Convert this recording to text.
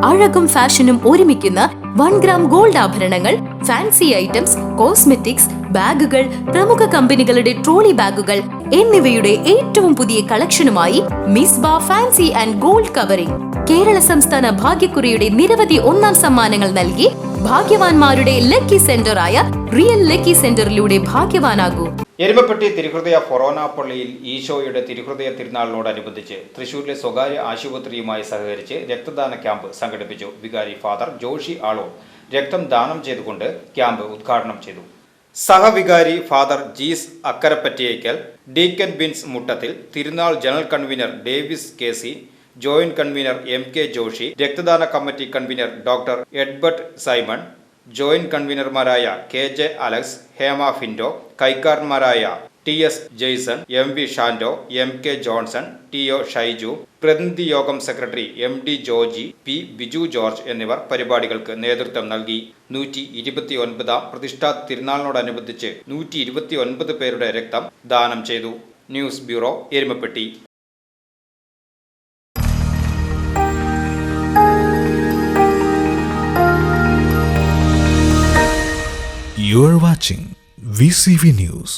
അഴകും ഫാഷനും ഒരുമിക്കുന്ന 1 gram gold ആഭരണങ്ങൾ, ഫാൻസി ഐറ്റംസ്, കോസ്മെറ്റിക്സ്, ബാഗുകൾ, പ്രമുഖ കമ്പനികളുടെ ട്രോളി ബാഗുകൾ എന്നിവയുടെ ഏറ്റവും പുതിയ കളക്ഷനുമായി Misba fancy and gold covering. Kerala സംസ്ഥാന ഭാഗ്യക്കുറിയുടെ നിരവധി ഒന്നാം സമ്മാനങ്ങൾ നൽകി ഭാഗ്യവാന്മാരുടെ ലക്കി സെന്ററായ റിയൽ ലക്കി സെന്ററിലൂടെ ഭാഗ്യവാനാകൂ. എരുമപ്പെട്ടി തിരുഹൃദയ ഫൊറോന പള്ളിയിൽ ഈശോയുടെ തിരുഹൃദയ തിരുനാളിനോടനുബന്ധിച്ച് തൃശൂരിലെ സ്വകാര്യ ആശുപത്രിയുമായി സഹകരിച്ച് രക്തദാന ക്യാമ്പ് സംഘടിപ്പിച്ചു. വികാരി ഫാദർ ജോഷി ആളൂർ രക്തം ദാനം ചെയ്തുകൊണ്ട് ക്യാമ്പ് ഉദ്ഘാടനം ചെയ്തു. സഹവികാരി ഫാദർ ജീസ് അക്കരപ്പറ്റിയേക്കൽ, ഡീക്കൻ ബിൻസ് മുട്ടത്തിൽ, തിരുനാൾ ജനറൽ കൺവീനർ ഡേവിസ് കെ.സി., ജോയിന്റ് കൺവീനർ M.K. ജോഷി, രക്തദാന committee convener doctor Edbert Simon, joint കൺവീനർമാരായ K.J. അലക്സ്, ഹേമ ഫിൻഡോ, കൈക്കാരന്മാരായ T.S. Jaison, M.V. Shando, M.K. Johnson, T.O. Shaiju, പ്രതിനിധി യോഗം secretary M.D. Georgy, P. Biju George എന്നിവർ പരിപാടികൾക്ക് നേതൃത്വം നൽകി. 129 പ്രതിഷ്ഠാ തിരുനാളിനോടനുബന്ധിച്ച് 129 പേരുടെ രക്തം ദാനം ചെയ്തു. News bureau, Erumapetty. You are watching VCV News.